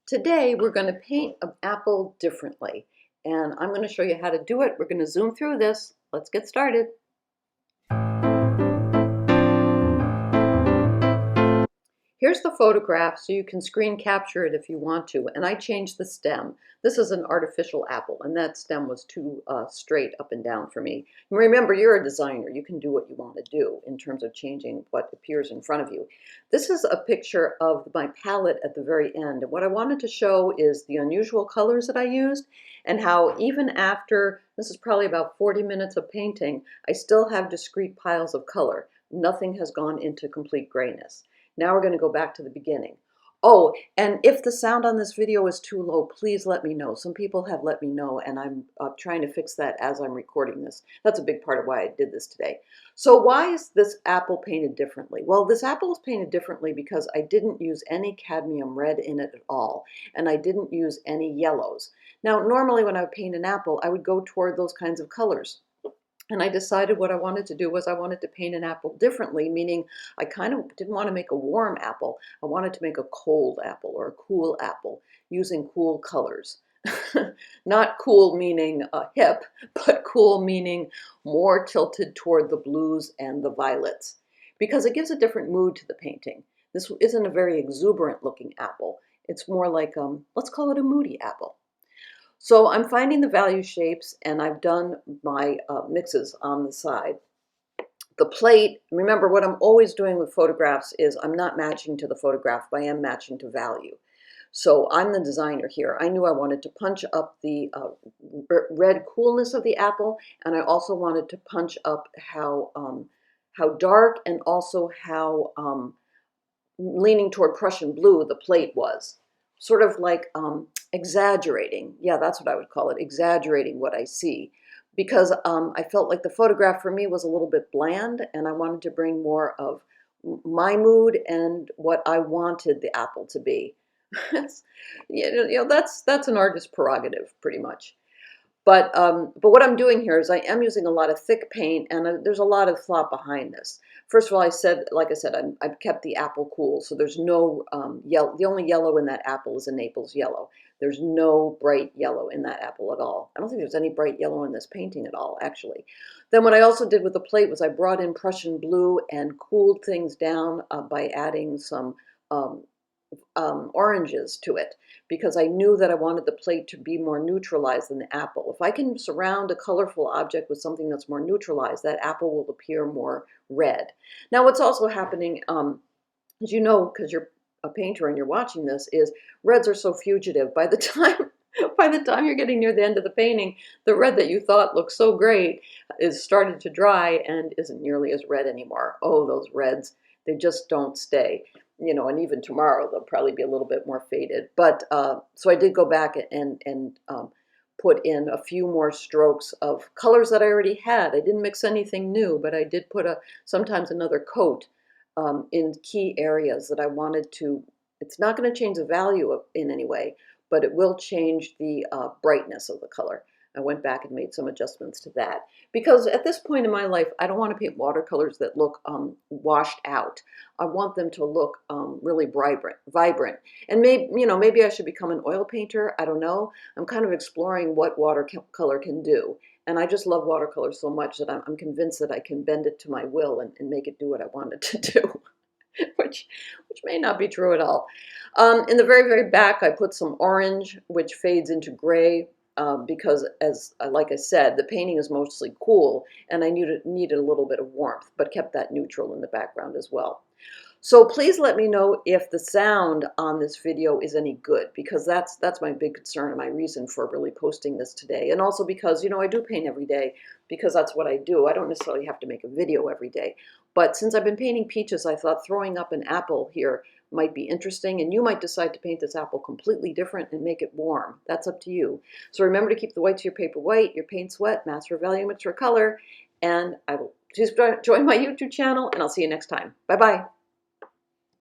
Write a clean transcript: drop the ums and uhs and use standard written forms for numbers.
Today we're going to paint an apple differently, and I'm going to show you how to do it. We're going to zoom through this. Let's get started. Here's the photograph so you can screen capture it if you want to, and I changed the stem. This is an artificial apple, and that stem was too straight up and down for me. And remember, you're a designer. You can do what you want to do in terms of changing what appears in front of you. This is a picture of my palette at the very end, and what I wanted to show is the unusual colors that I used and how even after, this is probably about 40 minutes of painting, I still have discrete piles of color. Nothing has gone into complete grayness. Now we're going to go back to the beginning. Oh, and if the sound on this video is too low, please let me know. Some people have let me know, and I'm trying to fix that as I'm recording this. That's a big part of why I did this today. So why is this apple painted differently? Well, this apple is painted differently because I didn't use any cadmium red in it at all, and I didn't use any yellows. Now, normally when I would paint an apple, I would go toward those kinds of colors. And I decided what I wanted to do was I wanted to paint an apple differently, meaning I kind of didn't want to make a warm apple. I wanted to make a cold apple or a cool apple using cool colors. Not cool meaning hip, but cool meaning more tilted toward the blues and the violets, because it gives a different mood to the painting. This isn't a very exuberant looking apple. It's more like, let's call it a moody apple. So I'm finding the value shapes, and I've done my mixes on the side. The plate, remember what I'm always doing with photographs is I'm not matching to the photograph, but I am matching to value. So I'm the designer here. I knew I wanted to punch up the red coolness of the apple, and I also wanted to punch up how dark and also how leaning toward Prussian blue the plate was. Sort of like exaggerating. Yeah, that's what I would call it, exaggerating what I see. Because I felt like the photograph for me was a little bit bland, and I wanted to bring more of my mood and what I wanted the apple to be. That's an artist's prerogative, pretty much. But what I'm doing here is I am using a lot of thick paint, and there's a lot of thought behind this. First of all, like I said, I've kept the apple cool, so there's no yellow. The only yellow in that apple is a Naples yellow. There's no bright yellow in that apple at all. I don't think there's any bright yellow in this painting at all, actually. Then what I also did with the plate was I brought in Prussian blue and cooled things down by adding some oranges to it, because I knew that I wanted the plate to be more neutralized than the apple. If I can surround a colorful object with something that's more neutralized, that apple will appear more red. Now what's also happening, as you know, because you're a painter and you're watching this, is reds are so fugitive. By the time you're getting near the end of the painting, the red that you thought looked so great is started to dry and isn't nearly as red anymore. Oh, those reds, they just don't stay. And even tomorrow they'll probably be a little bit more faded. But so I did go back and put in a few more strokes of colors that I already had. I didn't mix anything new, but I did put sometimes another coat in key areas that I wanted to. It's not going to change the value in any way, but it will change the brightness of the color. I went back and made some adjustments to that, because at this point in my life, I don't want to paint watercolors that look washed out. I want them to look really vibrant. And maybe I should become an oil painter. I don't know. I'm kind of exploring what watercolor can do. And I just love watercolor so much that I'm convinced that I can bend it to my will and make it do what I want it to do, which may not be true at all. In the very, very back, I put some orange, which fades into gray. Because like I said, the painting is mostly cool, and I needed a little bit of warmth, but kept that neutral in the background as well. So please let me know if the sound on this video is any good, because that's my big concern and my reason for really posting this today. And also because, I do paint every day, because that's what I do. I don't necessarily have to make a video every day. But since I've been painting peaches, I thought throwing up an apple here might be interesting, and you might decide to paint this apple completely different and make it warm. That's up to you. So remember to keep the whites of your paper white, your paints wet, master of value, mature color, and I will just join my YouTube channel, and I'll see you next time. Bye-bye.